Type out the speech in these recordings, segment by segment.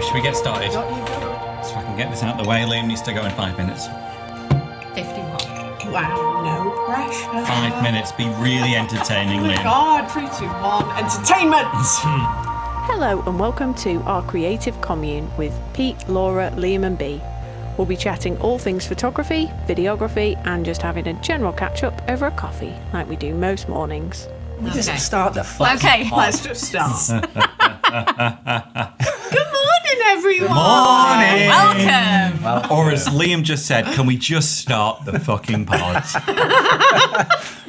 Right, should we get started? So I can get this out of the way. Liam needs to go in 5 minutes. 51. Wow, no pressure. 5 minutes. Be really entertaining, Oh my Liam. God, 3, 2, 1, entertainment! Hello and welcome to our creative commune with Pete, Laura, Liam and Bea. We'll be chatting all things photography, videography and just having a general catch up over a coffee like we do most mornings. Okay. Start the fucking Okay, pod. Let's just start. Good morning, everyone! Morning! Welcome. Or as Liam just said, can we just start the fucking pod?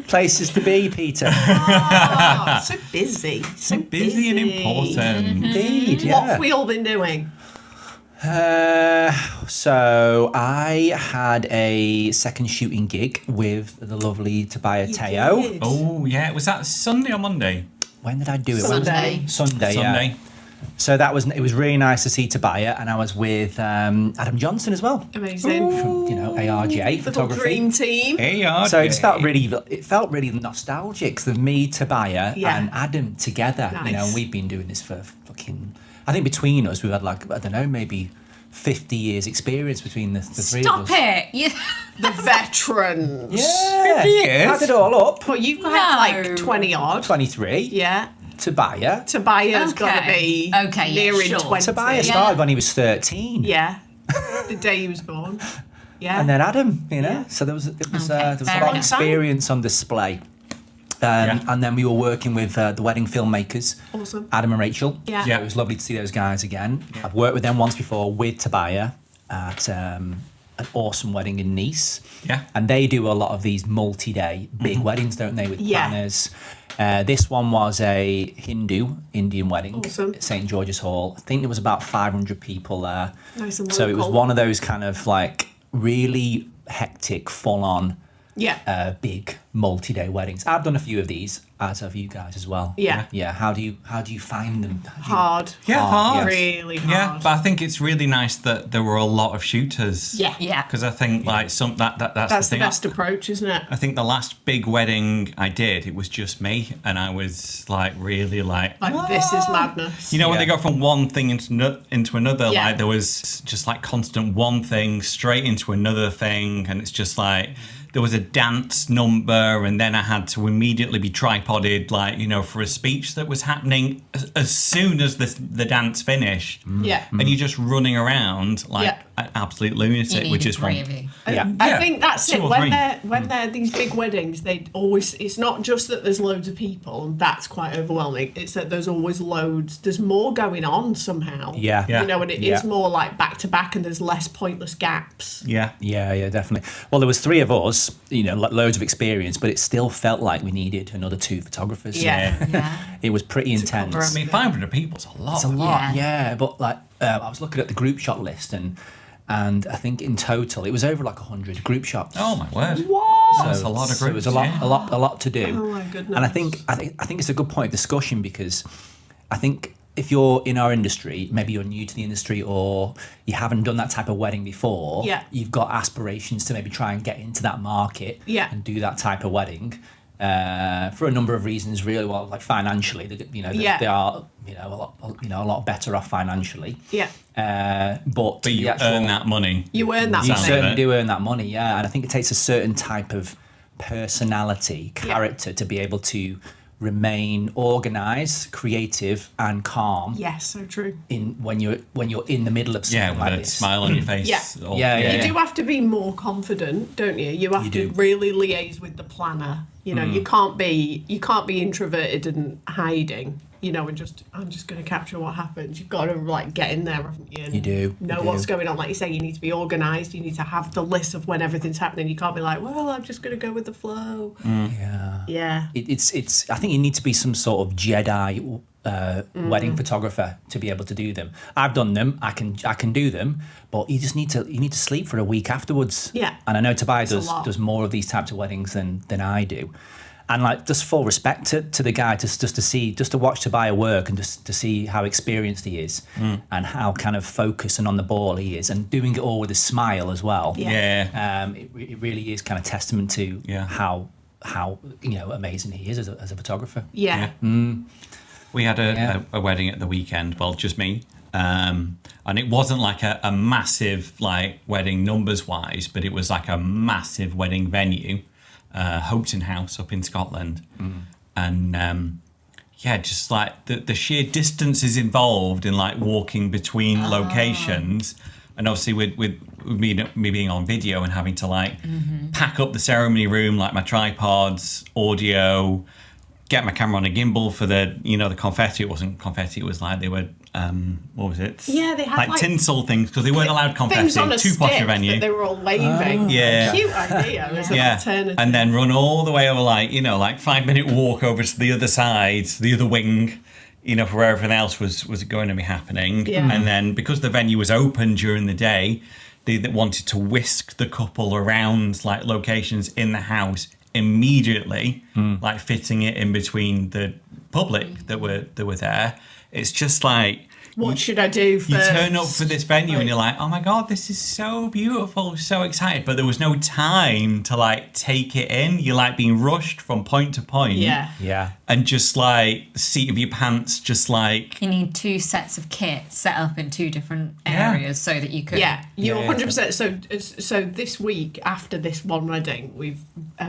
Places to be, Peter. Oh, so busy. So Busy and important. Indeed, What yeah. have we all been doing? So I had a second shooting gig with the lovely Tobias Teo. did. Oh, yeah. Was that Sunday or Monday? When did I do it? Sunday. Sunday, yeah. Sunday. So it was really nice to see Tobias, and I was with Adam Johnson as well. Amazing. From, ARJ Little photography. dream team. Hey, RJ. So it felt really nostalgic. The me, Tobias, Yeah. and Adam together. Nice. And we've been doing this for fucking. I think between us, we've had maybe 50 years experience between the three of us. Stop it. You... The veterans. Yeah. 50 years? Add it all up. But you've No. had like 20 odd. 23. Yeah. Tobias. Tobias got to Okay. be Okay, yeah, nearing sure. 20. Tobias Yeah. started when he was 13. Yeah. The day he was born. Yeah. And then Adam, Yeah. So there was Okay, a lot fair of enough. experience on display. And then we were working with the wedding filmmakers, Awesome. Adam and Rachel. Yeah. Yeah. It was lovely to see those guys again. I've worked with them once before with Tobias at an awesome wedding in Nice. Yeah. And they do a lot of these multi-day big weddings, don't they, with Yeah. planners. This one was a Indian wedding Awesome. at St. George's Hall. I think there was about 500 people there. Nice and So it was local. one of those kind of like really hectic, full-on, Yeah. big multi-day weddings. I've done a few of these, as have you guys as well. Yeah. Yeah. How do you find them? Hard. Yeah, Hard, hard. yes. Really hard. Yeah, but I think it's really nice that there were a lot of shooters. Yeah. Yeah. Because I think that's That's the the thing. best approach, isn't it? I think the last big wedding I did, it was just me, and I was like really like This is madness. you know when Yeah. they go from one thing into another, Yeah. like there was just like constant one thing straight into another thing, and it's just like there was a dance number, and then I had to immediately be tripoded, for a speech that was happening as soon as the dance finished. Yeah. And you're just running around like Yeah. an absolute lunatic, You which need is three one. of you. Yeah. I Yeah, think that's two it. or When three. they're these big weddings, it's not just that there's loads of people and that's quite overwhelming. It's that there's always loads. There's more going on somehow. Yeah. Yeah. And it is more like back to back, and there's less pointless gaps. Yeah. Yeah, definitely. Well, there was three of us, loads of experience, but it still felt like we needed another 2 photographers. Yeah. Yeah. It was pretty intense. cover I mean, 500 people's a lot. It's a lot, Yeah. yeah. But I was looking at the group shot list, and I think in total it was over like 100 group shots. Oh my word! What? That's a lot of So it groups. was a yeah. lot to do. Oh my goodness. And I think it's a good point of discussion, because I think if you're in our industry, maybe you're new to the industry or you haven't done that type of wedding before, Yeah. you've got aspirations to maybe try and get into that market Yeah. and do that type of wedding. For a number of reasons, really. Well, like financially, Yeah. they are a lot better off financially. Yeah. But But you the actual- earn that money. You earn that you Sounds money. certainly it. do earn that money, yeah. And I think it takes a certain type of personality, character to be able to remain organised, creative, and calm Yes, so true. when you're in the middle of something Yeah, with like a this. smile on your face. Yeah. or- Yeah. You do have to be more confident, don't you? You have You to do. really liaise with the planner. You can't be introverted and hiding. And I'm just going to capture what happens. You've got to get in there, haven't you? And You do, know you what's do. going on. Like you say, you need to be organised. You need to have the list of when everything's happening. You can't be like, well, I'm just going to go with the flow. Yeah. Yeah. It's. I think you need to be some sort of Jedi wedding photographer to be able to do them. I've done them. I can do them, but you just need to sleep for a week afterwards. Yeah. And I know Tobias It's a lot. does more of these types of weddings than I do. And just full respect to the guy, just to watch Tobias work and just to see how experienced he is and how kind of focused and on the ball he is, and doing it all with a smile as well. Yeah. It really is kind of testament to how amazing he is as a photographer. Yeah. We had a wedding at the weekend. Well, just me. And it wasn't like a massive like wedding numbers wise, but it was like a massive wedding venue, Houghton House up in Scotland. And just like the sheer distances involved in like walking between locations, and obviously with me being on video and having to like pack up the ceremony room, like my tripods, audio, get my camera on a gimbal for the the confetti. It wasn't confetti, it was like they were what was it? Yeah, they had like tinsel things, because they weren't allowed confetti. Things on a Too posh a stick venue. that they were all waving. Yeah. Cute idea as an alternative. And then run all the way over like 5-minute walk over to the other side, the other wing, for where everything else was going to be happening. Yeah. And then because the venue was open during the day, they wanted to whisk the couple around like locations in the house immediately, like fitting it in between the public that were there. It's just like, what should I do first? You turn up for this venue and you're like, oh my God, this is so beautiful, so excited. But there was no time to like take it in. You're like being rushed from point to point. Yeah. Yeah. And just like the seat of your pants, just like... You need 2 sets of kit set up in 2 different areas so that you could... Yeah, you're 100%. So this week, after this one wedding, we've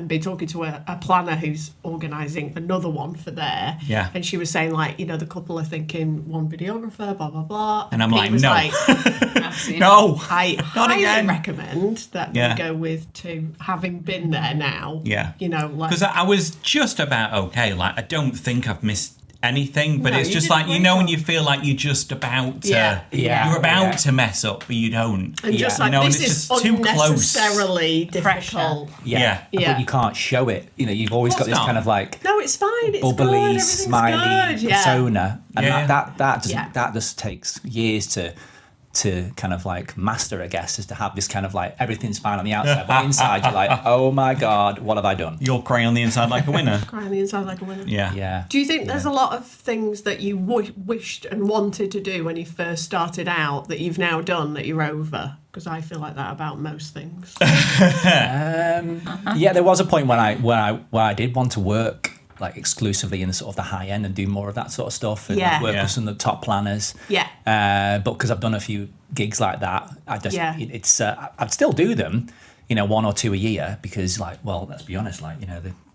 been talking to a planner who's organising another one for there. Yeah. And she was saying, like, the couple are thinking one videographer, blah, blah, blah. And I'm Pete like, was no. Absolutely. No. I Not highly again. recommend that Yeah. we go with 2, having been there now. Yeah. Like... Because I was just about okay. Like, I don't think I've missed anything, but No, it's you just did like, great when job. you feel like you're just about to... Yeah. You're about to mess up, but you don't. And just You like, know, and this it's is just too close. unnecessarily difficult. Yeah. But you can't show it. You've always got this not. kind of like No, it's fine. It's good. bubbly, Everything's smiley good. Yeah. persona, and Yeah. that just takes years to kind of like master, I guess, is to have this kind of like everything's fine on the outside, but inside you're like, oh my God, what have I done? You'll cry on the inside like a winner. Cry on the inside like a winner. Yeah. Yeah. Do you think there's a lot of things that you wished and wanted to do when you first started out that you've now done that you're over? Because I feel like that about most things. Yeah, there was a point when I did want to work like exclusively in the sort of the high end and do more of that sort of stuff and Yeah. work Yeah. with some of the top planners. Yeah. But because I've done a few gigs like that, I just Yeah. I'd still do them, 1 or 2 a year, because like, well, let's be honest, like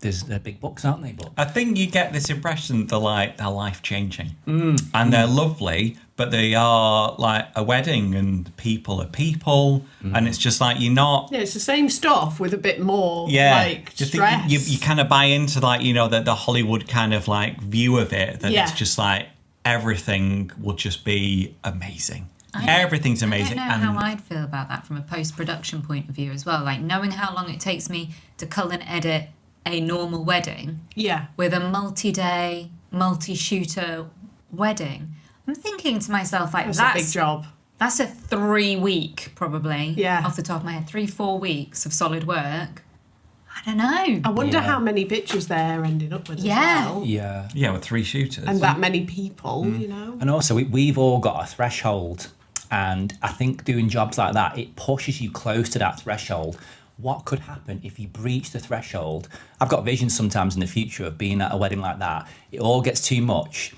they're big bucks, aren't they? But I think you get this impression they're life changing, and they're lovely, but they are like a wedding, and people are people, and it's just like you're not. Yeah, it's the same stuff with a bit more like just stress. you kind of buy into like the Hollywood kind of like view of it, that it's just like everything will just be amazing. Everything's amazing. I don't know how I'd feel about that from a post-production point of view as well. Like, knowing how long it takes me to cull and edit a normal wedding Yeah. with a multi-day, multi-shooter wedding, I'm thinking to myself, like, That's a big job. That's a 3-week, probably, Yeah. off the top of my head, 3-4 weeks of solid work. I don't know. I wonder how many pictures they're ending up with as well. yeah. with 3 shooters. And that many people, And also, we've all got a threshold, and I think doing jobs like that, it pushes you close to that threshold. What could happen if you breach the threshold? I've got visions sometimes in the future of being at a wedding like that. It all gets too much,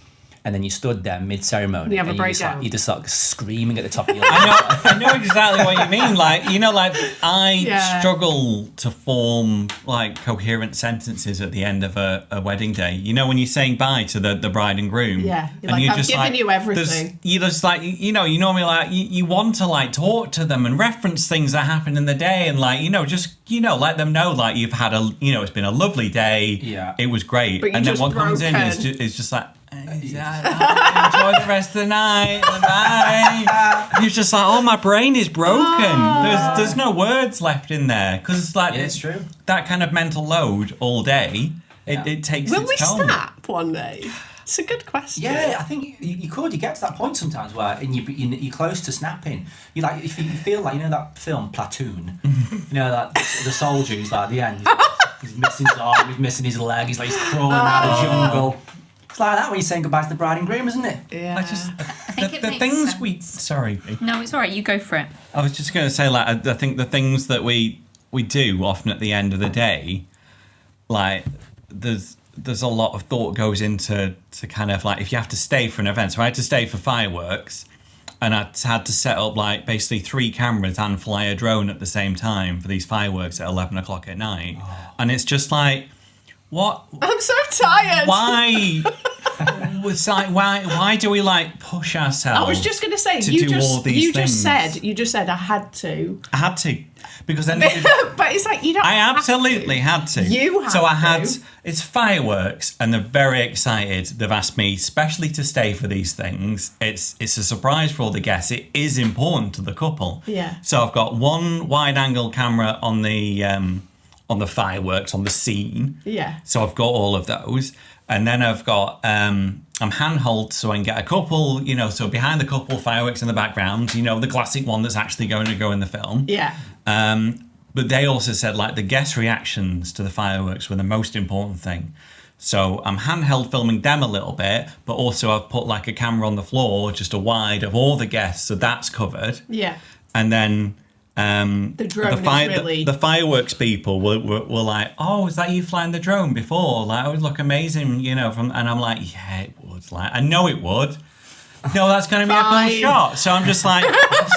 and then you stood there mid-ceremony, You have a and breakdown. you just start screaming at the top of your I know exactly what you mean. Like, I Yeah. struggle to form like coherent sentences at the end of a wedding day. When you're saying bye to the bride and groom. Yeah. You're like, I've given you everything. You just like, you normally like, you want to like talk to them and reference things that happened in the day, and like, just, let them know like you've had it's been a lovely day. Yeah. It was great. But you're And then just what comes in broken. is just like, enjoy the rest of the night. Bye. You're just like, oh, my brain is broken. There's no words left in there, because it's like it's true. that kind of mental load all day. It takes Will we its toll. snap one day? It's a good question. Yeah, I think you could. You get to that point sometimes where you're close to snapping. You like, if you feel like, that film Platoon, that the soldier who's like at the end, he's missing his arm, he's missing his leg, he's crawling out of the jungle. It's like that when you're saying goodbye to the bride and groom, isn't it? Yeah. I just think it the makes things sense. we sorry. No, it's all right. You go for it. I was just going to say, like, I think the things that we do often at the end of the day, like, there's a lot of thought goes into kind of like, if you have to stay for an event. So I had to stay for fireworks, and I had to set up like basically 3 cameras and fly a drone at the same time for these fireworks at 11 o'clock at night. And it's just like, what? I'm so tired. Why? It's like, why do we like push ourselves? I was just going to say, to you do all these things? You just said I had to. I had to, because then But it's like, you don't I have absolutely had to. You have So I had, to. it's fireworks, and they're very excited. They've asked me especially to stay for these things. It's a surprise for all the guests. It is important to the couple. Yeah. So I've got one wide angle camera on the fireworks, on the scene. Yeah. So I've got all of those. And then I've got, I'm handheld so I can get a couple, so behind the couple, fireworks in the background, the classic one that's actually going to go in the film. Yeah. But they also said like the guest reactions to the fireworks were the most important thing. So I'm handheld filming them a little bit, but also I've put like a camera on the floor, just a wide of all the guests. So that's covered. Yeah. And then The drone is really... the fireworks people were like, oh, is that you flying the drone before? Like, it would look amazing, and I'm like, yeah, it would. Like, I know it would. No, that's going to be a cool shot. So I'm just like,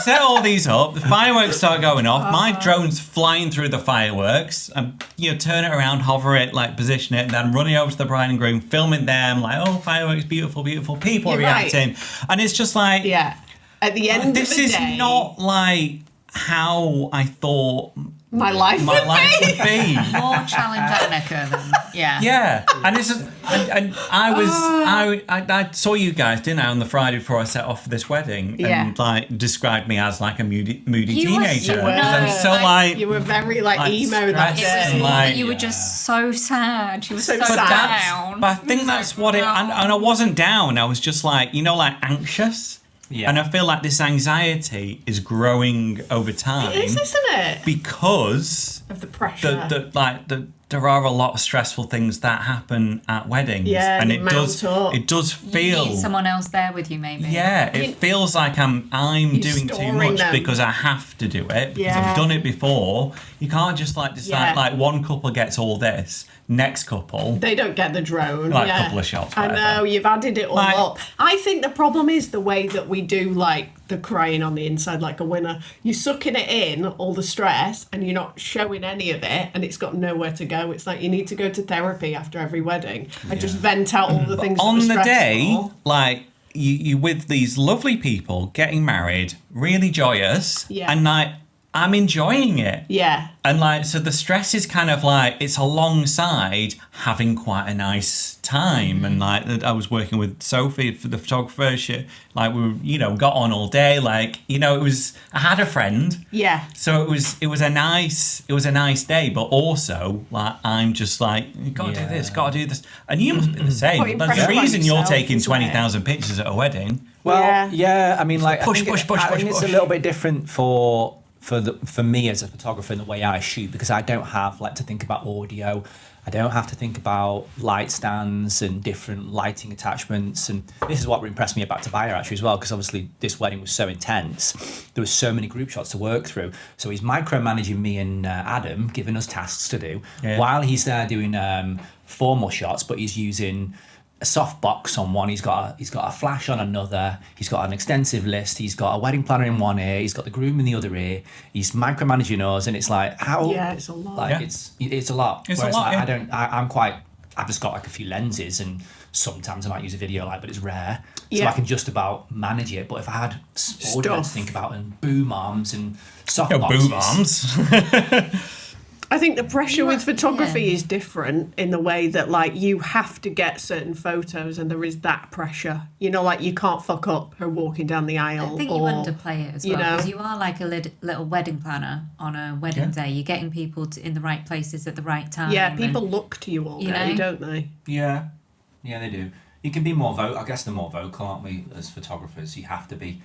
set all these up. The fireworks start going off. My drone's flying through the fireworks. And turn it around, hover it, like position it, and then running over to the bride and groom, filming them, like, oh, fireworks, beautiful, beautiful. People You're reacting, right. And it's just like, Yeah. At the end of the day... This is not like how I thought my life would be. More challenge Annika than Yeah, and it's just, and I saw you guys, didn't I, on the Friday before I set off for this wedding, and like described me as like a moody teenager. You were very like emo that day. It was more that you were just so sad. You were so down. But I think that's what and I wasn't down. I was just like, like anxious. Yeah. And I feel like this anxiety is growing over time. It is, isn't it? Because of the pressure. There are a lot of stressful things that happen at weddings. Yeah, and it does feel... You need someone else there with you, maybe. Yeah, it feels like I'm doing too much because I have to do it. Because I've done it before. You can't just like decide, like one couple gets all this, next couple... They don't get the drone. Like a couple of shots, whatever. I know, you've added it all up. I think the problem is the way that we do like the crying on the inside like a winner. You're sucking it in, all the stress, and you're not showing any of it, and it's got nowhere to go. It's like you need to go to therapy after every wedding and just vent out all the things on that the day, like you with these lovely people getting married, really joyous, and like I'm enjoying it. Yeah. And like, so the stress is kind of like, it's aliside having quite a nice time. And like, I was working with Sophie for the photographer. Like we got on all day. Like, I had a friend. Yeah. So it was a nice day. But also, like, I'm just like, you got to do this, got to do this. And you must be the same. There's a reason you're taking 20,000 pictures at a wedding. Well, yeah. I mean, like, push. I think it's a little bit different for me as a photographer in the way I shoot, because I don't have to think about audio. I don't have to think about light stands and different lighting attachments. And this is what impressed me about Tobias actually as well, because obviously this wedding was so intense. There was so many group shots to work through. So he's micromanaging me and Adam, giving us tasks to do while he's there doing formal shots, but he's using a soft box on one, he's got a flash on another, he's got an extensive list, he's got a wedding planner in one ear, he's got the groom in the other ear, he's micromanaging us, and it's like how it's a lot. Yeah. It's a lot. It's a lot. I've just got like a few lenses, and sometimes I might use a video light, but it's rare. So I can just about manage it. But if I had audio to think about and boom arms and soft boxes, boom arms. I think the pressure with photography is different in the way that like you have to get certain photos, and there is that pressure. Like you can't fuck up her walking down the aisle. I think you underplay it as well, because you are like a little wedding planner on a wedding day. You're getting people in the right places at the right time. Yeah, people look to you all day, don't they? Yeah, they do. You can be more I guess they're more vocal, aren't we, as photographers? You have to be.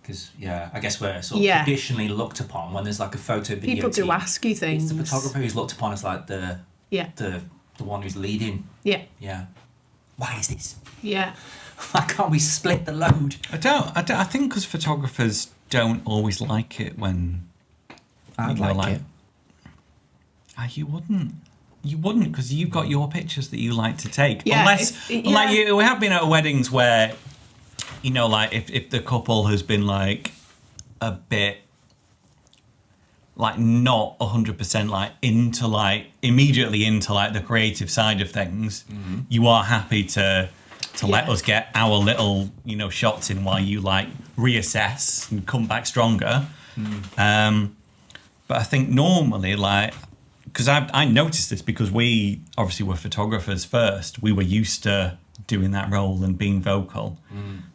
Because, I guess we're sort of traditionally looked upon when there's like a photo video people do ask you things. It's the photographer who's looked upon as like the one who's leading. Yeah. Why is this? Yeah. Why can't we split the load? I think because photographers don't always like it when... I'd like it. You wouldn't. You wouldn't, because you've got your pictures that you like to take. Yeah, Unless, we have been at weddings where... you know, like if the couple has been like a bit like not 100% like into like immediately into like the creative side of things, you are happy to let us get our little, you know, shots in while you like reassess and come back stronger. But I think normally, like, because I noticed this because we obviously were photographers first. We were used to doing that role and being vocal.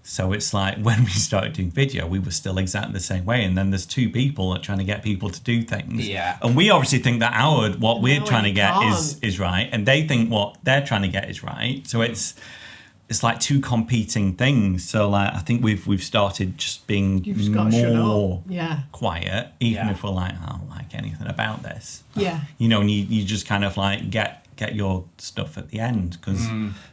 So it's like when we started doing video, we were still exactly the same way. And then there's two people that are trying to get people to do things. Yeah. And we obviously think that what we're trying to you get can't. is right. And they think what they're trying to get is right. So it's like two competing things. So like I think we've started just being You've just got to shut more up. Yeah. quiet, even Yeah. if we're like, I don't like anything about this. Yeah. You know, and you just kind of like get your stuff at the end. Because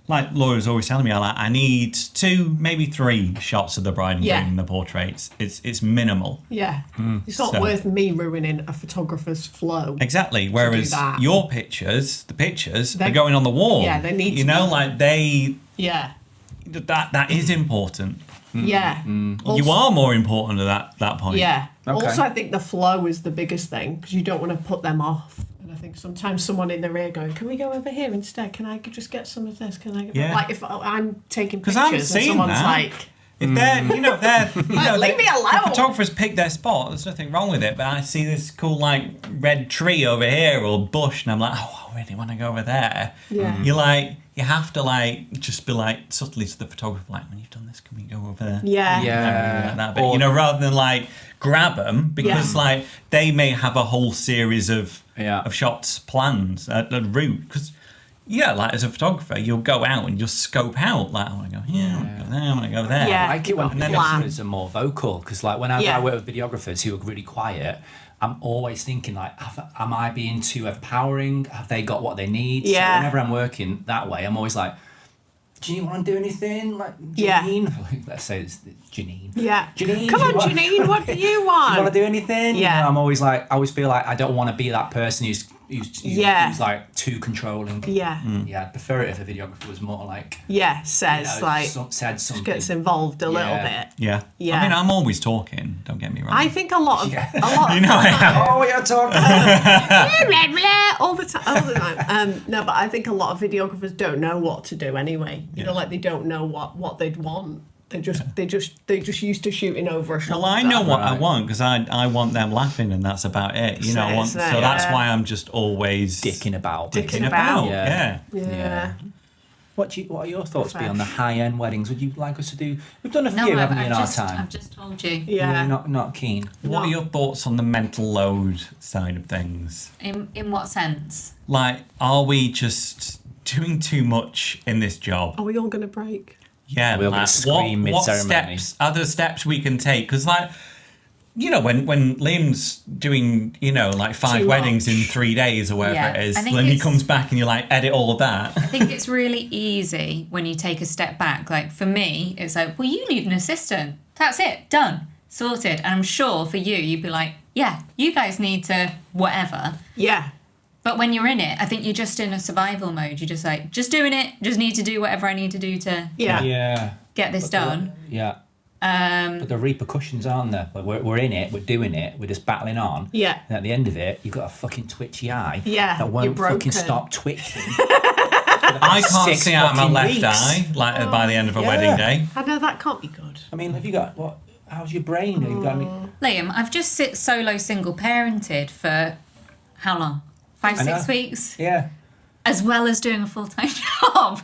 like Laura's always telling me, I need 2, maybe 3 shots of the bride and Yeah. groom, the portraits. It's minimal. Yeah. It's not So- worth me ruining a photographer's flow. Exactly. Whereas that. your pictures, the pictures, They- are going on the wall. Yeah, they need You to know, be- like they Yeah. that is important. Yeah. You are more important at that point. Yeah. Okay. Also, I think the flow is the biggest thing because you don't want to put them off. And I think sometimes someone in the rear going, "Can we go over here instead? Can I just get some of this? Can I?" Yeah. Like if I'm taking 'Cause pictures I'm and seeing someone's that. like, If they're, you know, leave me alone. The photographers pick their spot. There's nothing wrong with it. But I see this cool like red tree over here or bush, and I'm like, oh, I really want to go over there. Yeah. You like, you have to like just be like subtly to the photographer, like, when you've done this, can we go over there? yeah, Yeah. That bit, Or- you know, rather than like grab them because Yeah. like they may have a whole series of Yeah. shots planned at the route because. Yeah, like as a photographer, you'll go out and you'll scope out. Like, I want to go here, I want to go there, I want to go there. Yeah. I like it when And then videographers are more vocal because, like, whenever Yeah. I work with videographers who are really quiet, I'm always thinking, like, am I being too overpowering? Have they got what they need? Yeah. So whenever I'm working that way, I'm always like, do you want to do anything? Like, Yeah. Janine? Let's say it's Janine. yeah. Janine, Come do on, you want- Janine, what do you Do you want? want to do anything? Yeah. You know, I'm always like, I always feel like I don't want to be that person who's Yeah. like too controlling. Yeah, Yeah, I'd prefer it if a videographer was more like, yeah. Says you know, like said something. gets involved a little Yeah. bit. Yeah. Yeah. I mean, I'm always talking. Don't get me wrong. I think a lot of Yeah. a lot. you know, I am. Oh, we are talking. blah, blah, all the time. All the time. No, but I think a lot of videographers don't know what to do anyway. You know, like they don't know what they'd want. They just used to shooting over a shoulder. Well, I know what I Right. want because I want them laughing, and that's about it. You know, I want, so Yeah. that's why I'm just always Dicking about. Dicking about. Yeah. Yeah. Yeah. What are your thoughts be on the Fresh. high-end weddings? Would you like us to do? We've done a No, few, I've, haven't we, I've in our just, time? I've just told you. Yeah. You're not keen. What are your thoughts on the mental load side of things? In what sense? Like, are we just doing too much in this job? Are we all gonna break? Yeah, We're gonna like, scream what mid-ceremony. steps are there steps we can take? Because like, you know, when Liam's doing, you know, like 5 Too weddings in much. 3 days or whatever Yeah, it is, I think then he it's- comes back and you like edit all of that. I think it's really easy when you take a step back. Like for me, it's like, well, you need an assistant. That's it, done, sorted. And I'm sure for you, you'd be like, yeah, you guys need to whatever. Yeah. But when you're in it, I think you're just in a survival mode. You're just like, just doing it, just need to do whatever I need to do to Yeah. Yeah. get this done. Yeah. But the repercussions aren't there. We're in it. We're doing it. We're just battling on. Yeah. And at the end of it, you've got a fucking twitchy eye. Yeah, That you're won't fucking broken. stop twitching. I can't 6 see out of my fucking left weeks. eye like by the end of a Yeah. wedding day. I know that can't be good. I mean, have you got what? How's your brain? Have you got any? Liam, I've just solo single parented for how long? 5, I know. 6 weeks? Yeah. As well as doing a full-time job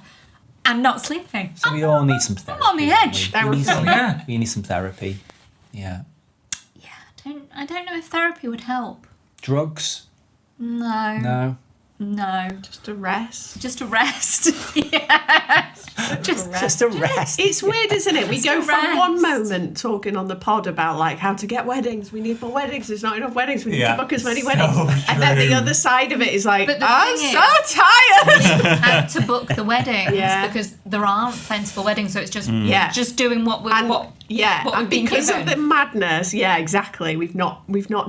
and not sleeping. So we all need some therapy. on the edge. don't we? We need some, Yeah. we need some therapy. Yeah. Yeah, I don't know if therapy would help. Drugs? No. No. Just a rest. Just a rest. yeah. Just a rest. It's weird, isn't it? We go from rest. one moment talking on the pod about like how to get weddings. We need more weddings. There's not enough weddings. We need Yeah. to book as many So weddings. And then the true. other side of it is like, But the I'm thing so is- tired. How to book the weddings Yeah. because there aren't plentiful weddings, so it's just Yeah. just doing what we And what yeah, what and we've been because of given. the madness, yeah, exactly. We've not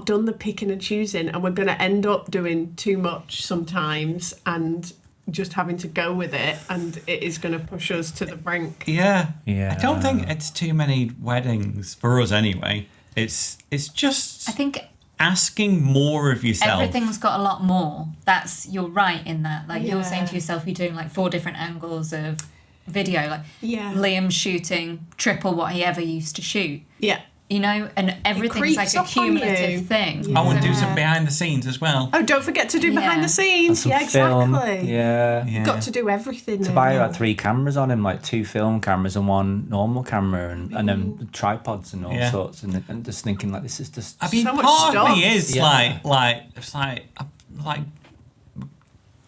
done the picking and choosing, and we're going to end up doing too much sometimes, and just having to go with it, and it is going to push us to the brink. Yeah. Yeah. I don't think it's too many weddings for us anyway. It's just I think asking more of yourself. everything's got a lot more. You're right in that. Like you're Yeah. saying to yourself, you're doing like 4 different angles of video. Like Yeah. Liam's shooting triple what he ever used to shoot. Yeah. You know, and everything's like creeps a up on you. cumulative thing. I want to do Yeah. some behind the scenes as well. Oh, don't forget to do behind Yeah. the scenes. Some Yeah, film. exactly. Yeah. Yeah. Got to do everything. Tobias now. had 3 cameras on him, like 2 film cameras and 1 normal camera, and then tripods and all Yeah. sorts. And just thinking like, this is just. I mean, So much part of me stuff. is Yeah. like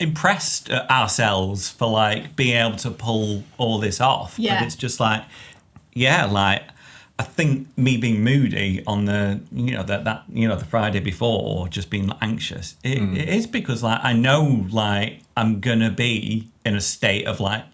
impressed at ourselves for like being able to pull all this off. Yeah. But it's just like, yeah, like I think me being moody on the the Friday before, or just being anxious, it is because like I know like I'm gonna be in a state of like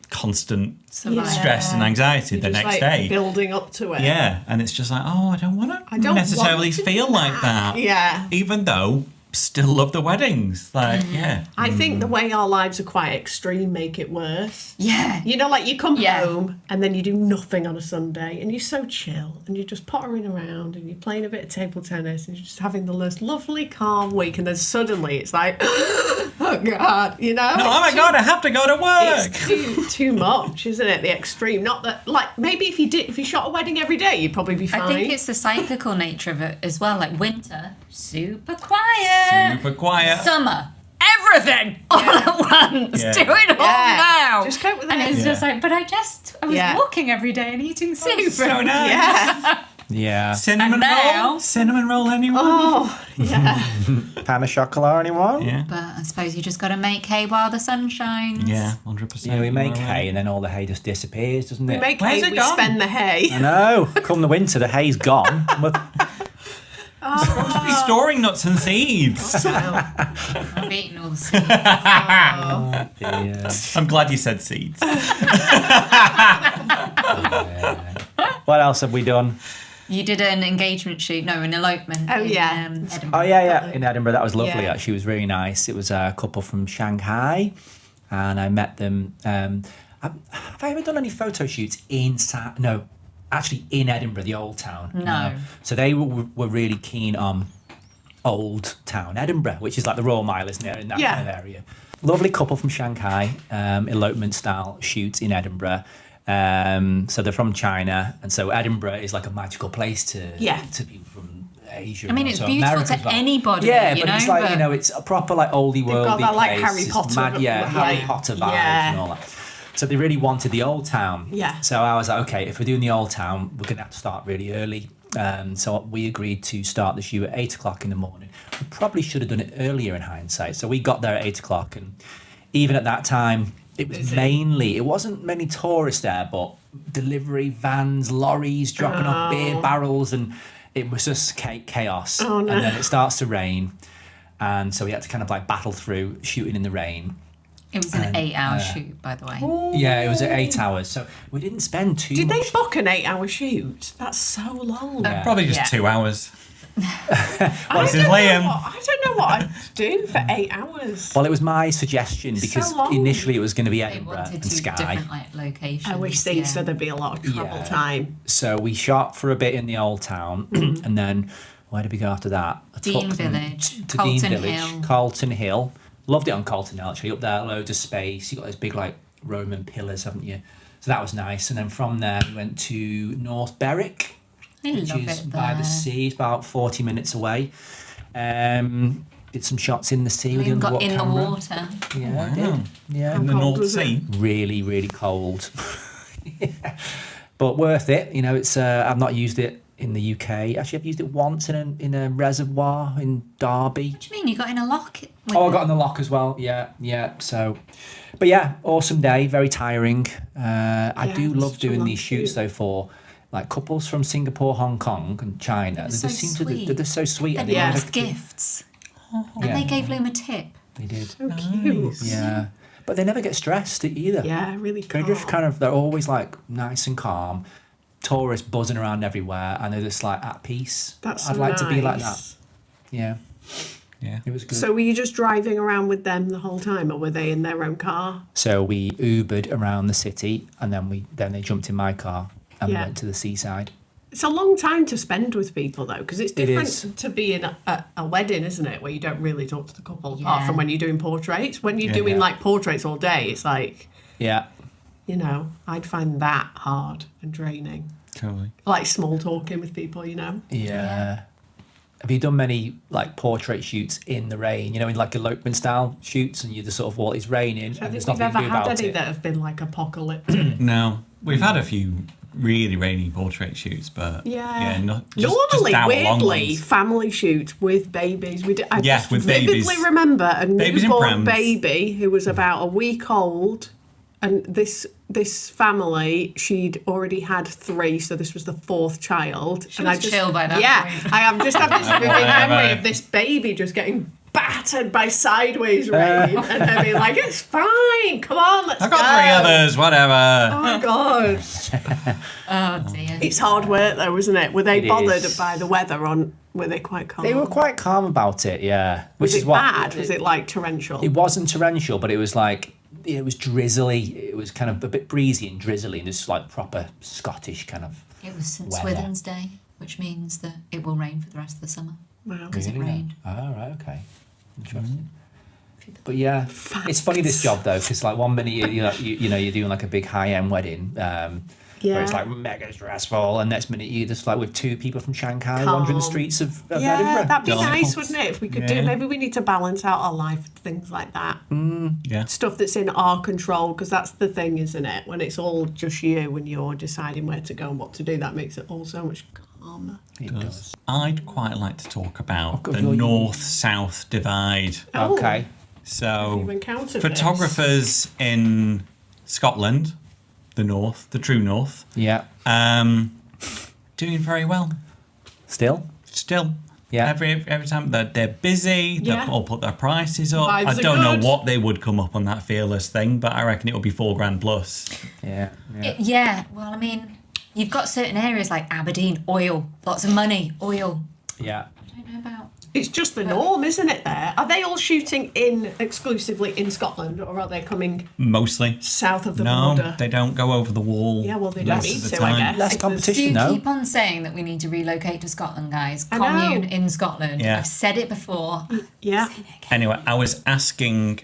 constant Survival. stress and anxiety You're the just, next like, day. building up to it. Yeah, and it's just like, oh, I don't want I to don't necessarily want to feel do like that. Yeah. Even though still love the weddings. Like, yeah. I think the way our lives are quite extreme make it worse. Yeah. You know, like you come Yeah. home and then you do nothing on a Sunday and you're so chill and you're just pottering around and you're playing a bit of table tennis and you're just having the most lovely, calm week, and then suddenly it's like, oh God, you know? No, oh my God, I have to go to work. It's too much, isn't it? The extreme. Not that, like, maybe if you shot a wedding every day, you'd probably be fine. I think it's the cyclical nature of it as well. Like winter, super quiet. Super quiet. Summer, everything all at once. Yeah. Do it all now. Just cope with and it. it's Yeah. just like, but I was Yeah. walking every day and eating soup. So nice. Yeah. Yeah. Cinnamon And now- roll? Cinnamon roll, anyone? Oh, yeah. Pan of chocolate, anyone? Yeah. But I suppose you just got to make hay while the sun shines. Yeah, 100%. Yeah, we make You're right. hay and then all the hay just disappears, doesn't it? We make Where's hay, it we gone? spend the hay. I know. Come the winter, the hay's gone. Supposed to be storing nuts and seeds. I've eaten all the seeds. Yeah. I'm glad you said seeds. What else have we done? You did an engagement shoot, no, an elopement. Oh, in, yeah. Edinburgh. Oh yeah. In Edinburgh, that was lovely. Yeah. Actually, it was really nice. It was a couple from Shanghai, and I met them. Have I ever done any photo shoots inside? No, actually in Edinburgh, the old town. No. So they were really keen on old town Edinburgh, which is like the Royal Mile, isn't it? In that Yeah. kind of area. Lovely couple from Shanghai, elopement style shoots in Edinburgh. So they're from China, and so Edinburgh is like a magical place to be from Asia. I mean, and it's also beautiful America to as well. anybody, Yeah, you but know, it's like, but- you know, it's a proper like oldie got worldy that, like, place. Harry It's Potter Harry vibe. Potter vibes Yeah. and all that. So they really wanted the old town. Yeah. So I was like, okay, if we're doing the old town, we're going to have to start really early. So we agreed to start the shoot at 8 o'clock in the morning. We probably should have done it earlier in hindsight. So we got there at 8 o'clock, and even at that time, it was it wasn't many tourists there, but delivery vans, lorries dropping off beer barrels, and it was just chaos. Oh, no. And then it starts to rain, and so we had to kind of like battle through shooting in the rain. It was an 8-hour shoot, by the way. Yeah, it was at 8 hours, so we didn't spend too Did they much. book an 8-hour shoot? That's so long. Yeah. Probably just Yeah. 2 hours. I This don't is know Liam. I don't know what I'd do for 8 hours. Well, it was my suggestion because long. initially it was going to be They Edinburgh wanted and 2 Skye. different like locations. I wish they said there'd be a lot of travel Yeah. time. So we shot for a bit in the old town, and then where did we go after that? I Dean took them Village, to Colton Dean Village, Hill. Colton Hill. Loved it on Colton Hill actually. Up there, loads of space. You got those big like Roman pillars, haven't you? So that was nice. And then from there we went to North Berwick, I which love is it by the there. sea. It's about 40 minutes away. Did some shots in the sea with the We got underwater in the camera. water. Yeah, I did. Yeah, In the cold North was it? Sea. really, really cold. Yeah. But worth it. You know, it's I've not used it in the UK. Actually, I've used it once in a reservoir in Derby. What do you mean? You got in a lock? with Oh, I it? got in the lock as well. Yeah. So, but yeah, awesome day. Very tiring. I Yeah, do love such a doing long these shoots shoot. though for like couples from Singapore, Hong Kong, and China. They're They so just seem to. sweet. They're so sweet. They and they brought always- us gifts. Yeah. And they gave Liam a tip. They did. So cute. Yeah, but they never get stressed either. Yeah, really They're calm. just kind of, they're always like nice and calm, tourists buzzing around everywhere, and they're just like at peace. That's I'd so like to be like that. nice. Yeah. Yeah. It was good. So were you just driving around with them the whole time, or were they in their own car? So we Ubered around the city, and then they jumped in my car and we Yeah. went to the seaside. It's a long time to spend with people, though, because it's It different is. to be in a wedding, isn't it, where you don't really talk to the couple, apart Yeah. from when you're doing portraits. When you're Yeah. doing, like, portraits all day, it's like, Yeah. you know, I'd find that hard and draining. Totally. Like small talking with people, you know? Yeah. Have you done many like portrait shoots in the rain? You know, in like elopement style shoots, and you just sort of it's raining I and think there's we've nothing ever to do had about any it. that have been, like, apocalyptic. No, we've had a few really rainy portrait shoots, but not Normally, our long weirdly, ones. family shoots with babies. I Yeah, just with vividly babies. remember a Babies and newborn prams. baby who was about a week old, and this family, she'd already had 3, so this was the 4th child. She was chill by that point. I have just have this vivid Whatever. memory of this baby just getting battered by sideways rain, and her being like, "It's fine, come on, let's I've go." got 3 others, whatever. Oh my god. Oh dear. It's hard work though, isn't it? Were they It bothered is. by the weather? Were they quite calm? They were quite calm about it, yeah. Was Which is it what bad? Was it like torrential? It wasn't torrential, but it was like it was drizzly. It was kind of a bit breezy and drizzly, and just like proper Scottish kind of. It was St weather. Swithin's Day, which means that it will rain for the rest of the summer. Wow. Because it rained. Oh, right, okay, interesting. But yeah, it's funny this job though, because like one minute you're doing like a big high end wedding, where it's Yeah. like mega stressful, and next minute you're just like with 2 people from Shanghai Calm. wandering the streets of Yeah, Edinburgh. that'd be Delightful. nice, wouldn't it? If we could do, Yeah. maybe we need to balance out our life with things like that. Yeah. Stuff that's in our control, because that's the thing, isn't it? When it's all just you, when you're deciding where to go and what to do, that makes it all so much calmer. It does. I'd quite like to talk about God, the you're- north-south divide. Oh, Okay. So, Have you encountered photographers in Scotland, the north, the true north, Yeah. doing very well. Still. Still. Yeah. Every time they're busy, Yeah. they've all put their prices up. Vibes I are don't know good. what they would come up on that fearless thing, but I reckon it will be $4,000 plus. Yeah. Yeah. Yeah, well, I mean, you've got certain areas like Aberdeen, oil, lots of money, oil. Yeah. I don't know about. It's just the norm, isn't it, there? Are they all shooting exclusively in Scotland, or are they coming Mostly. south of the No, border? they don't go over the wall. Yeah, well, they don't most need of the to, I time. guess. Less If there's- competition. Do No. keep on saying that we need to relocate to Scotland, guys. I know. Commune in Scotland. Yeah. I've said it before. Yeah. Anyway, I was asking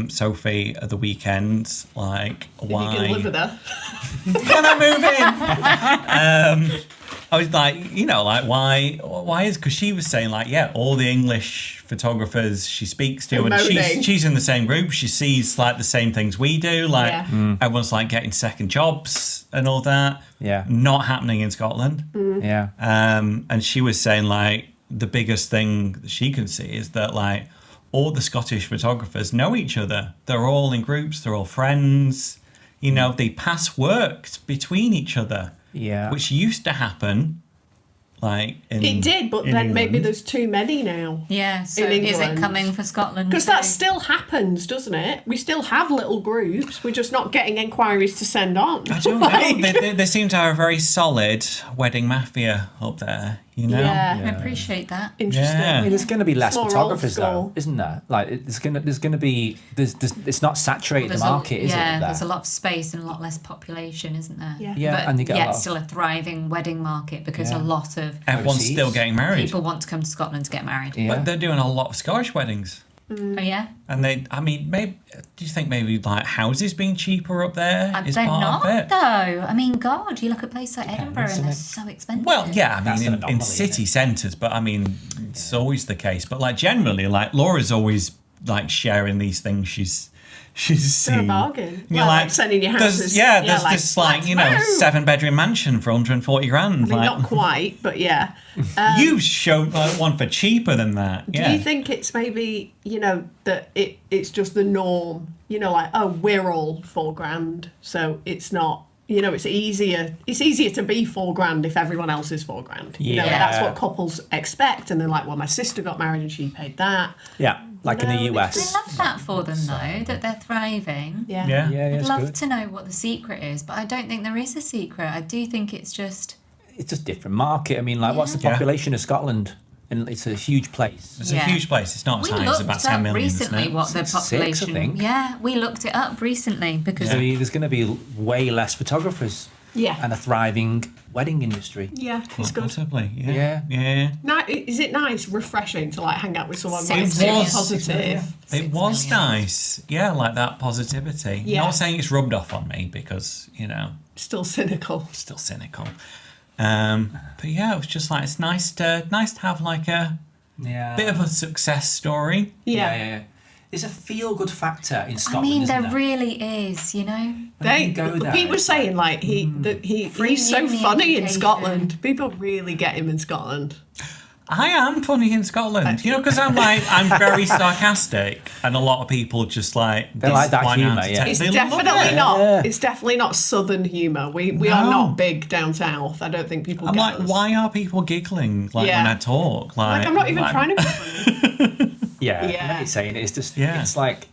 Sophie at the weekend, like, why... If you can live with her. Can I move in? I was like, why is, because she was saying like, yeah, all the English photographers she speaks to, and Moaning. she's in the same group, she sees like the same things we do, like Yeah. everyone's like getting second jobs and all that. Yeah. Not happening in Scotland. Yeah. And she was saying like the biggest thing that she can see is that like all the Scottish photographers know each other. They're all in groups, they're all friends. You know, they pass work between each other. Yeah. Which used to happen, like in It did, but in then maybe England. there's too many now. Yeah, so In is it England. coming for Scotland? Because that too? still happens, doesn't it? We still have little groups. We're just not getting inquiries to send on. I don't know. They seem to have a very solid wedding mafia up there. You know. Yeah. I appreciate that. Interesting. Yeah. I mean, there's going to be less It's more photographers old though, school. isn't there? Like, there's going to be it's not saturated the market, is it? Yeah, There? there's a lot of space and a lot less population, isn't there? Yeah. Yeah, but and you get a yet lot of- still a thriving wedding market because Yeah. a lot of Everyone's Overseas. still getting married, people want to come to Scotland to get married. Yeah. but they're doing a lot of Scottish weddings. Oh yeah, And maybe do you think maybe like houses being cheaper up there is they're part not of it? though. I mean, God, you look at places like Edinburgh isn't and they're it? so expensive. Well, yeah, I That's mean an in anomaly, city isn't it? centres, but I mean it's always the case. But like generally, like Laura's always like sharing these things she's They're a seen. bargain. And you're Well, like selling your houses. There's like, this like let's move. 7-bedroom mansion for 140 grand. I mean, like, not quite, but yeah. you showed like one for cheaper than that. Do Yeah. you think it's maybe, that it's just the norm? Like, oh, we're all £4,000, so it's not. It's easier to be £4,000 if everyone else is £4,000. Yeah. And that's what couples expect, and they're like, well, my sister got married and she paid that. Yeah, like in the No, I US. love that for them though, that they're thriving. Yeah. Yeah. Yeah, I'd it's love good. to know what the secret is, but I don't think there is a secret. I do think it's just It's just different market. I mean, like, what's the Yeah. population of Scotland? And it's a huge place. It's a huge place. It's not as high. It's about 10 million, recently isn't it? what the population. 6, I think. Yeah, we looked it up recently because So there's going to be way less photographers. Yeah. And a thriving wedding industry. Yeah, it's good. Possibly, Yeah. yeah. Is it nice, refreshing to like hang out with someone It who's really was. positive? It was nice. Yeah, like that positivity. Yeah. Not saying it's rubbed off on me because, Still cynical. still cynical. But yeah, it was just like, it's nice to have like a bit of a success story. Yeah. There's a feel-good factor in I Scotland, mean, isn't there really is, When you go there, Pete was saying like Free he's so uni funny in education. Scotland. People really get him in Scotland. I am funny in Scotland, because I'm very sarcastic, and a lot of people just like They like that point humour, out to yeah. It's they love definitely it. not. Yeah. It's definitely not southern humour. We are No. not big down south. I don't think people I'm get like, us. why are people giggling Yeah. when I talk? Like I'm not even trying to be funny. Yeah, Yeah. I know what you're saying. It's just, Yeah. it's like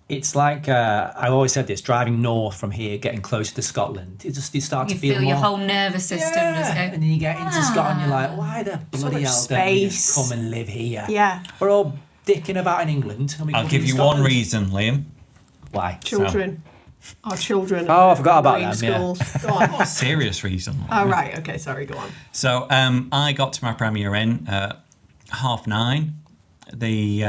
I've always said this, driving north from here, getting closer to Scotland, you start you to feel feel more... your whole nervous system just go. And then you get into Scotland, you're like, why the bloody much hell don't we just space. come and live here? Yeah. We're all dicking about in England. And we I'll come give in you Scotland. one reason, Liam. Why? Children. Our children. Oh, I forgot about going them, yeah. schools. Go on. Serious reason. Oh, right. Okay. Sorry. Go on. So I got to my premiere in at 9:30.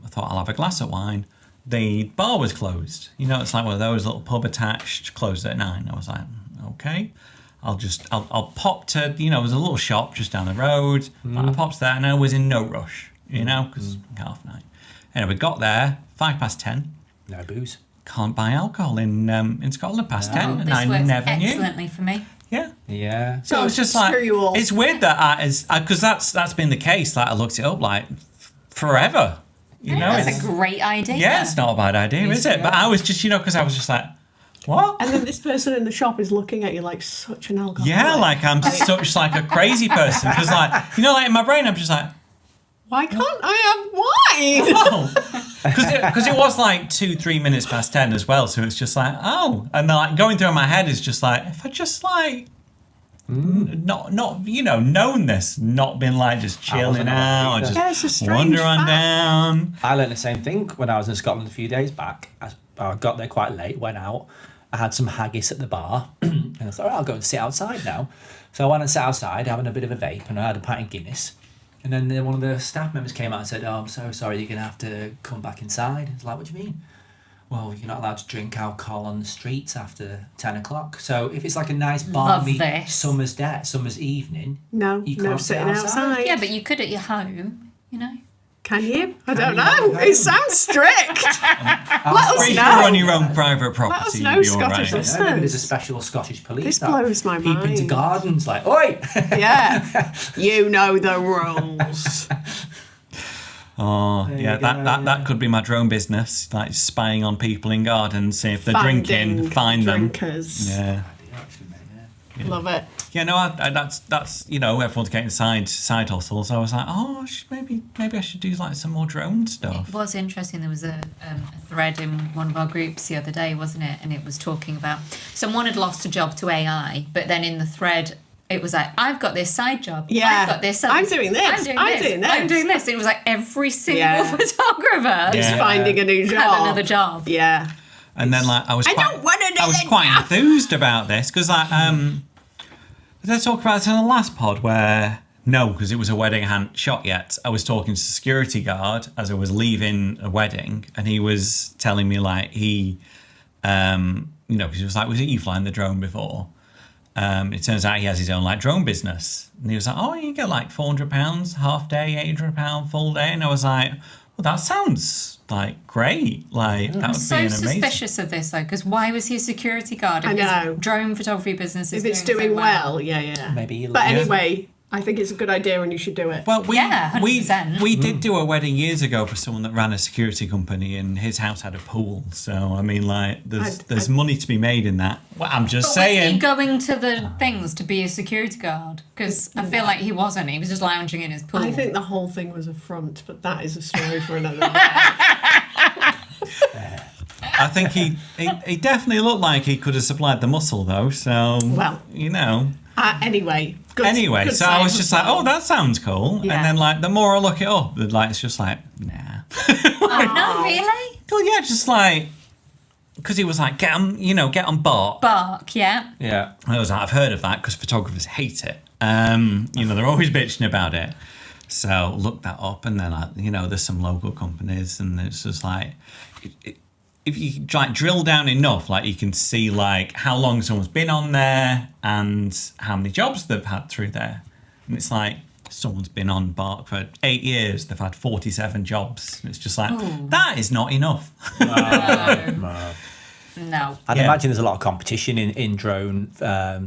I thought I'll have a glass of wine. The bar was closed. It's like one of those little pub attached, closed at 9. I was like, okay, I'll pop to, there's a little shop just down the road. I popped there and I was in no rush, because 9:30. Anyway, we got there, 10:05. No booze. Can't buy alcohol in Scotland past 10, Oh, and this I works never knew. excellently for me. Yeah. Yeah. So it's just Screw like, you all. it's weird that because that's been the case. Like I looked it up like forever. That's a great idea. Yeah, it's not a bad idea, is it? But I was just, because I was just like, what? And then this person in the shop is looking at you like such an alcoholic. Yeah, like I'm such like a crazy person because like in my brain I'm just like, Why can't I have wine? oh, because it was like 2-3 minutes past 10 as well. So it's just like, oh, and then like going through my head is just like, if I just like. Not known this, not been like just chilling wasn't out, or either. just Yeah, it's a strange wander on fact. down. I learned the same thing when I was in Scotland a few days back. I got there quite late, went out. I had some haggis at the bar, and I thought, I'll go and sit outside now. So I went and sat outside, having a bit of a vape, and I had a pint of Guinness. And then one of the staff members came out and said, I'm so sorry, you're going to have to come back inside. I was like, what do you mean? Well, you're not allowed to drink alcohol on the streets after 10 o'clock. So if it's like a nice balmy this. summer's evening, No, you no can't sit sitting outside. Yeah, but you could at your home, Can you? I don't you? know. It sounds strict. Let us Pretty know. sure on your own private property, know, you'd be Scottish alright. listeners. Yeah, maybe there's a special Scottish police This that blows my peep into mind. gardens like, oi! Yeah. You know the rules. Oh, There yeah, you go, that could be my drone business, like spying on people in gardens, see if they're Finding drinking, find drinkers. them. Yeah. Love it. Yeah, no, that's everyone's getting side hustles. I was like, oh, maybe I should do like some more drone stuff. It was interesting. There was a thread in one of our groups the other day, wasn't it? And it was talking about someone had lost a job to AI, but then in the thread, it was like, I've got this side job. Yeah. I've got this. I'm doing this. I'm doing I'm this. doing this. I'm doing this. And it was like every single Yeah. photographer Yeah. Finding a new job. had another job. Yeah. And then like I was don't want to do I was it quite now. enthused about this because like did I talk about this in the last pod where no, because it was a wedding I hadn't shot yet. I was talking to the security guard as I was leaving a wedding, and he was telling me like he because he was like, was it you flying the drone before? It turns out he has his own like drone business, and he was like, oh, you get like £400 half day, £800 full day, and I was like, well, that sounds like great, like that would So be an amazing. suspicious of this though, because why was he a security guard if I know. his drone photography business is If it's doing doing so well, yeah. Maybe you But look- anyway, I think it's a good idea and you should do it. Well, we Yeah, 100%. we did do a wedding years ago for someone that ran a security company, and his house had a pool. So I mean, like, there's money to be made in that. Well, I'm just But was he saying. going to the things to be a security guard? Because I feel like he wasn't. He was just lounging in his pool. I think the whole thing was a front, but that is a story for another day. I think he definitely looked like he could have supplied the muscle though. So Well. Anyway, Anyway, so I was just like, oh, that sounds cool. Yeah. And then, like, the more I look it up, like, it's just like, nah. Oh, no, really? Well, yeah, just like, because he was like, get on Bark. Bark, yeah. Yeah. I was like, I've heard of that because photographers hate it. They're always bitching about it. So look that up, and then, like, there's some local companies, and it's just like, if you like drill down enough, like, you can see like how long someone's been on there and how many jobs they've had through there. And it's like, someone's been on Bark for 8 years, they've had 47 jobs. And it's just like, that is not enough. No. I'd Yeah. imagine there's a lot of competition in drone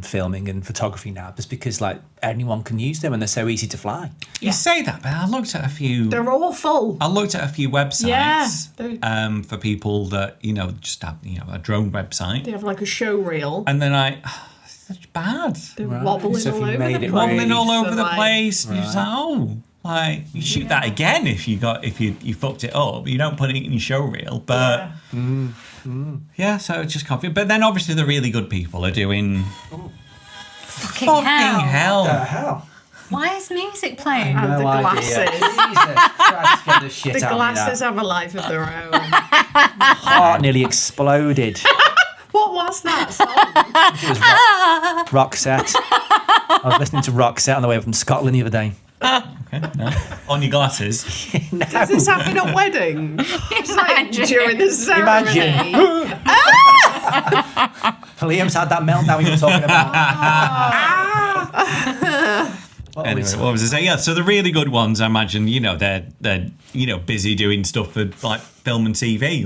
filming and photography now, just because like anyone can use them and they're so easy to fly. You say that, but I looked at a few. They're awful. I looked at a few websites Yeah, for people that just have a drone website, They have like a show reel. and then it's such bad. They're Right. wobbling So if all you over made the it place. Wobbling all over So, the like, place. And you're just like, like you shoot that again if you fucked it up. You don't put it in your show reel, but yeah, so it's just coffee. But then obviously the really good people are doing Fucking fucking hell. hell. Why is music playing? And the glasses. the shit The out glasses of me, have a life of their own. that. Heart nearly exploded. What was that song? It was Roxette. I was listening to Roxette on the way up from Scotland the other day. Okay, no. On your glasses. Does this happen at weddings? It's like during the ceremony. Imagine. Liam's had that meltdown we were talking about. Anyway, what was I saying? Yeah, so the really good ones, I imagine, they're busy doing stuff for like film and TV,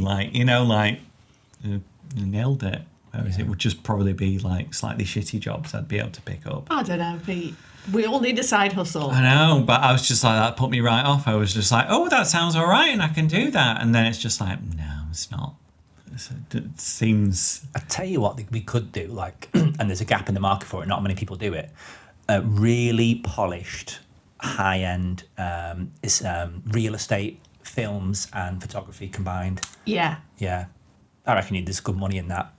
nailed it. Whereas it would just probably be like slightly shitty jobs I'd be able to pick up. I don't know, Pete. We all need a side hustle. I know, but I was just like, that put me right off. I was just like, oh, that sounds all right, and I can do that. And then it's just like, no, it's not. It seems. I tell you what we could do, like, and there's a gap in the market for it. Not many people do it. Really polished, high-end real estate films and photography combined. Yeah. Yeah, I reckon there's good money in that.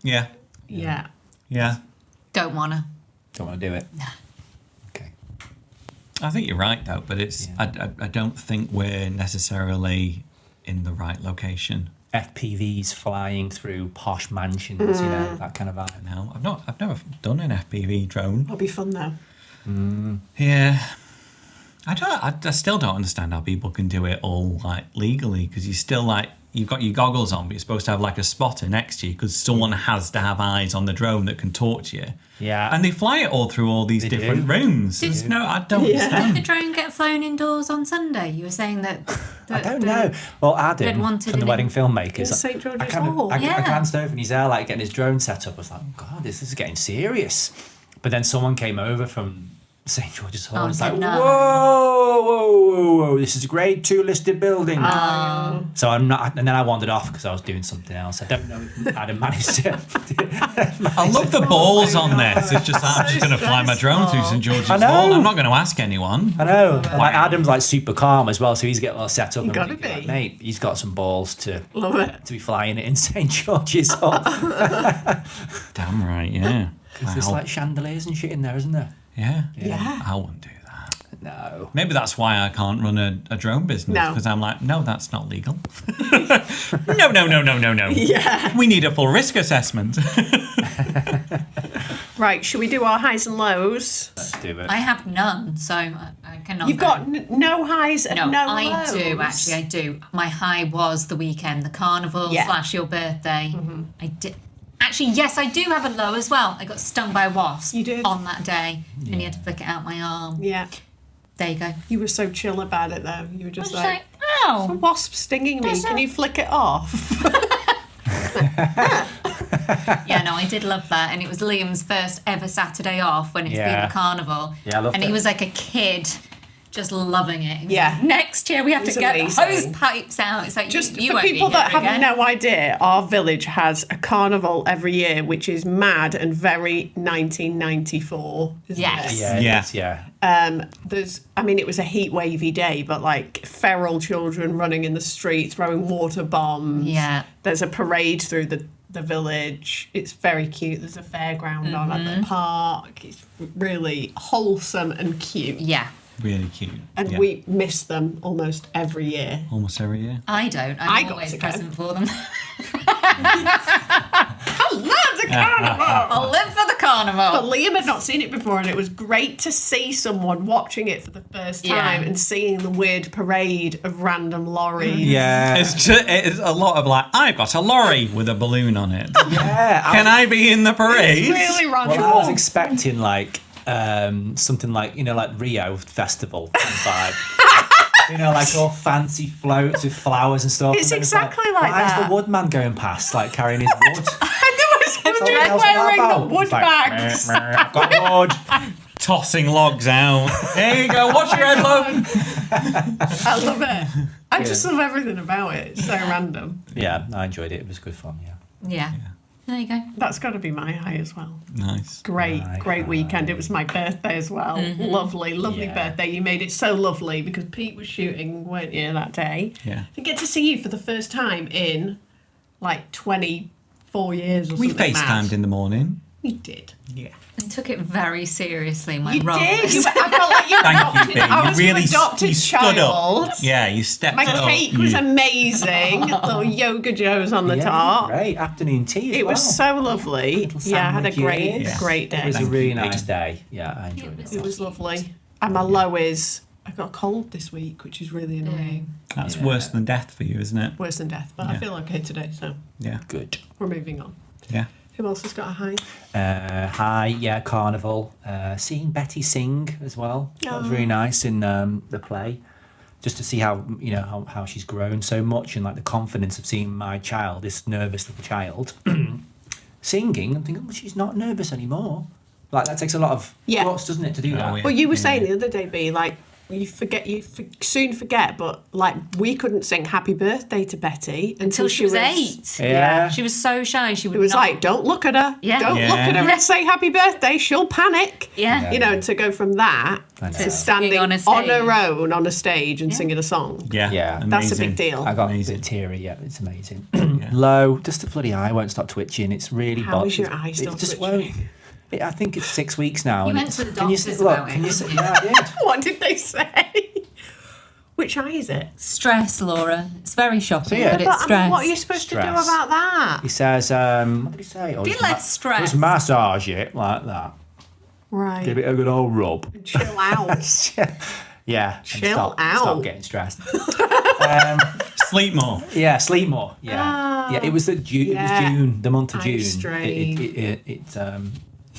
Yeah. Yeah. Yeah. Don't wanna. Don't want to do it. Nah. Okay. I think you're right, though, but it's. Yeah. I don't think we're necessarily in the right location. FPVs flying through posh mansions, that kind of vibe. No, I've never done an FPV drone. That'll be fun though. Yeah. I still don't understand how people can do it all like legally, because you still like you've got your goggles on, but you're supposed to have like a spotter next to you because someone has to have eyes on the drone that can talk to you. Yeah. And they fly it all through all these different rooms. It's no, I don't Did the understand. drone get flown indoors on Sunday? You were saying that. I don't know. Well, they'd Adam wanted from the it Wedding in- Filmmakers, in St. George's I kind of- Hall. I Yeah. glanced over and he's there, like getting his drone set up. I was like, oh, God, this is getting serious. But then someone came over from St. George's Hall. Oh, and it's like, no. whoa, this is a grade 2 listed building. So I'm not, and then I wandered off because I was doing something else. I don't know if Adam managed to. I love the balls on this. It's just I'm just going to fly my drone through St George's I know. Hall. I'm not going to ask anyone. I know. Like Adam's like super calm as well, so he's getting all set up. And gotta thinking, like, be. mate, he's got some balls to Love it. be flying it in St George's Hall. Damn right, yeah. There's Wow. like chandeliers and shit in there, isn't there? Yeah. Yeah. I wouldn't do that. No. Maybe that's why I can't run a drone business, No. because I'm like, no, that's not legal. No. Yeah. We need a full risk assessment. Right, should we do our highs and lows? Let's do it. I have none, so I cannot. You've go. got no highs and no I lows. do actually. I do. My high was the weekend, the carnival Yeah. / your birthday. I did. Actually, yes, I do have a low as well. I got stung by a wasp. You did? On that day, and you had to flick it out my arm. Yeah. There you go. You were so chill about it though. You were I just was like, like, a oh. wasp stinging me. That's Can a- you flick it off? Yeah, no, I did love that, and it was Liam's first ever Saturday off when it's been Yeah. the carnival. Yeah, I loved and it. he was like a kid, just loving it. He was Yeah. like, next year we have to It's get amazing. hose pipes out. It's like Just you for won't be people that here have again. no idea, our village has a carnival every year, which is mad and very 1994, isn't Yes. it? Yeah, it Yeah. is, yeah. It was a heat wavy day, but like feral children running in the street, throwing water bombs. Yeah. There's a parade through the the village. It's very cute. There's a fairground on at the park. It's really wholesome and cute. Yeah. Really cute. And we miss them almost every year. Almost every year. I don't. I I'm got always to go. present for them. I love the carnival! I'll live for the But carnival. Liam had not seen it before, and it was great to see someone watching it for the first time and seeing the weird parade of random lorries. Yeah. It's a lot of like, I've got a lorry with a balloon on it. Yeah. Can I be in the parade? It's really random. Well, I was expecting like something like, you know, like Rio Festival vibe. You know, like all fancy floats with flowers and stuff. It's and then exactly like why that. is the woodman going past, like carrying his wood? And there was Something someone else on wearing that the boat. wood It's like, bags. "Meh, meh, I've got wood." Tossing logs out. There you go. Watch your head, love. I love it. I just love everything about it. It's so random. Yeah, I enjoyed it. It was good fun, yeah. Yeah. There you go. That's got to be my high as well. Nice. Great weekend. It was my birthday as well. Lovely Yeah. birthday. You made it so lovely because Pete was shooting, weren't you, that day? Yeah. To get to see you for the first time in like 24 years or We something. FaceTimed in the morning. We did. Yeah. I took it very seriously, my You role. did. I felt like you Thank adopted. you, Pete. I was You really your adopted you stood child. up. Yeah, you stepped My up. cake was amazing. Little yoga joes on the Yeah, top. great. Afternoon tea as It well. was so lovely. Yeah, I had a great, sandwiches. great day. It was a really nice Pete. day. Yeah, I enjoyed it. It was lovely. And my low is I got a cold this week, which is really annoying. That's worse than death for you, isn't it? Worse than death, but I Yeah. feel okay today, so Yeah. Good. we're moving on. Yeah. Who else has got a high? Hi, yeah, Carnival. Seeing Betty sing as well. That was really nice in the play. Just to see how, you know, how she's grown so much and like the confidence of seeing my child, this nervous little child, singing and thinking, well, she's not nervous anymore. Like that takes a lot of guts, doesn't it, to do that? yeah. Well, you were saying the other day, B, like, you soon forget, but like we couldn't sing Happy Birthday to Betty Until she was 8. Yeah. She was so shy. She would It was not. like, don't look at her. Yeah. Don't Yeah. look at her and say Happy Birthday. She'll panic. Yeah. You know, and to go from that I know. to standing on on, a stage. her own on a stage and singing a song. Yeah. Yeah. That's a Amazing. big deal. I got Amazing. a bit teary, yeah, it's amazing. Low, just the bloody eye won't stop twitching. It's really How is your eye it still just twitching? won't. I think it's 6 weeks now. You and went it's- to the can you doctors see- look, about can it, you see- didn't yeah, I did. What did they say? Which eye is it? Stress, Laura. It's very shocking, yeah. but it's stress. What are you supposed to do Stress. about that? He says, what did he say? Oh, Be just less stressed. Just massage it like that. Right. Give it a good old rub. Chill out. Yeah. and Chill stop out. getting stressed. Sleep more. Yeah, sleep more. Yeah. Yeah, it was the June. yeah. It was June, the month of Eye June. strain.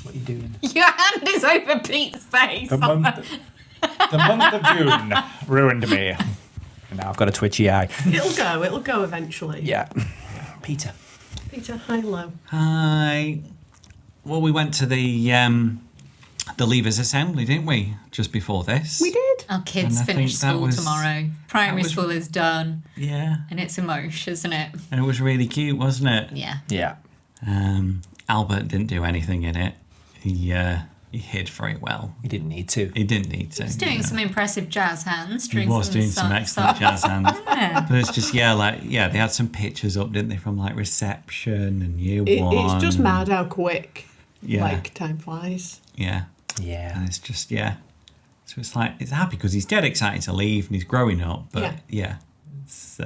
What are you doing? Your hand is over Pete's face. The month of June ruined me. And now I've got a twitchy eye. It'll go eventually. Yeah. Peter. Peter, high, low. Hi. Well, we went to the Leavers Assembly, didn't we? Just before this. We did. Our kids And I finish think that school was- tomorrow. Primary was- school is done. Yeah. And it's emotion, isn't it? And it was really cute, wasn't it? Yeah. Yeah. Albert didn't do anything in it. He hid very well. You didn't need to. He didn't need to. He's doing some impressive jazz hands. He was doing some excellent jazz hands. Yeah. But it's just, they had some pictures up, didn't they, from like reception and year It's one. just mad how quick, Yeah. like, time flies. Yeah. Yeah. And it's just, So it's like, it's happy because he's dead excited to leave and he's growing up. But it's,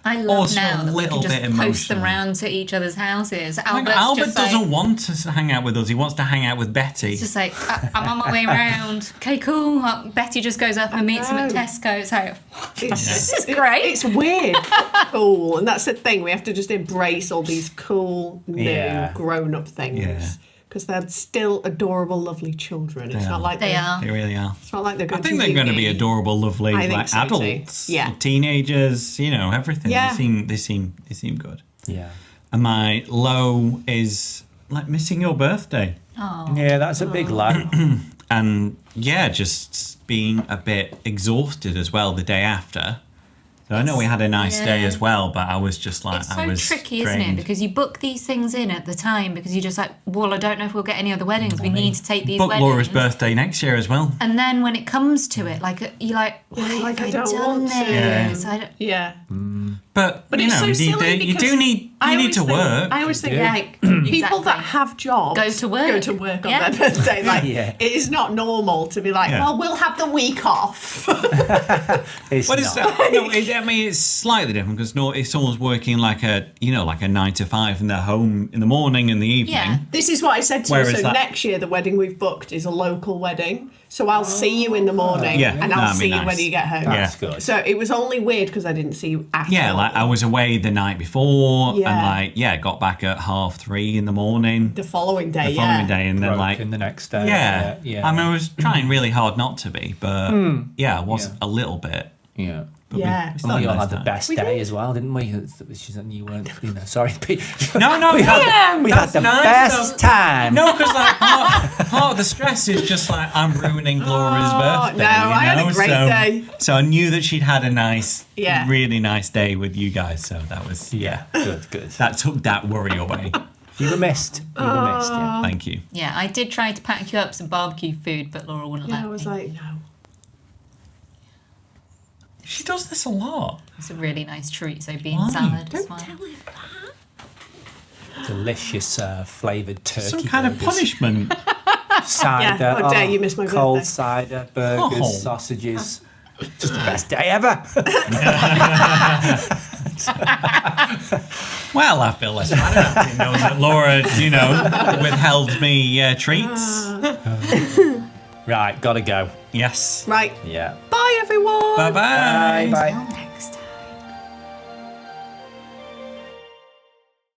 I love Also now a that we little can just bit post them emotional. round to each other's houses. Albert Albert's just doesn't like, want to hang out with us. He wants to hang out with Betty. It's just like, I'm on my way round. Okay, cool. Betty just goes up and meets him at know. Tesco. It's like, This is great. It's weird, but cool, and that's the thing. We have to just embrace all these cool, new, Yeah. grown-up things Yeah. because they're still adorable, lovely children. It's They not are. like they are. They really are. It's not like they're I going think to they're going to be uni. adorable, lovely, I think like so too. adults, Yeah. teenagers. Everything. Yeah. They seem good. Yeah. And my low is like missing your birthday, Oh, Yeah, that's a big low. and just being a bit exhausted as well the day after. So I know we had a nice day yeah. as well, but I was just like, it's I so was tricky, drained. isn't it? Because you book these things in at the time because you're just like, well, I don't know if we'll get any other weddings. We need to take these Book weddings. Laura's birthday next year as well. And then when it comes to it, like you're like, why Like, have I I don't done want to. this? I don't, Yeah. But you it's know, so you silly do because need to work. I always think do. like people Exactly. that have jobs Go to work. Go to work on Yeah. their birthday. Like Yeah. it is not normal to be like, Yeah. well, we'll have the week off. It's What not. is that? No, I mean it's slightly different because if someone's working like a 9 to 5 and they're home in the morning and the evening. Yeah. This is what I said to Where you. is So that? next year, the wedding we've booked is a local wedding. So I'll see you in the morning, Yeah, and I'll that'd be see you nice. when you get home. That's Yeah. good. So it was only weird because I didn't see you at Yeah, all. like I was away the night before Yeah. and got back at 3:30 in the morning. the following day. The following day and then Broken the next day. yeah. Yeah. I mean, I was trying really hard not to be, but I was a little bit. Yeah. Yeah. Still And we all nice had the time. best day as well, didn't we? You weren't, sorry, Pete. No, we had that's the nice, best time. No, because like part of the stress is just like I'm ruining Glora's birthday. no, I had a great day. So I knew that she'd had a nice, Yeah. really nice day with you guys. So that was Good. that took that worry away. You were missed. Yeah. Thank you. Yeah, I did try to pack you up some barbecue food, but Laura wouldn't Yeah, let I was me. like, no. She does this a lot. It's a really nice chorizo bean Why? salad as Don't well. tell him that. Delicious flavoured turkey. Some kind of burgers. punishment. Cider. Yeah, how dare you miss my Cold birthday. cider, burgers, Oh. sausages. Just the best day ever. Well, I feel less bad about it knowing that Laura, withheld me treats. Right, gotta go. Yes. Right. Yeah. Bye, everyone. Bye-bye. Bye.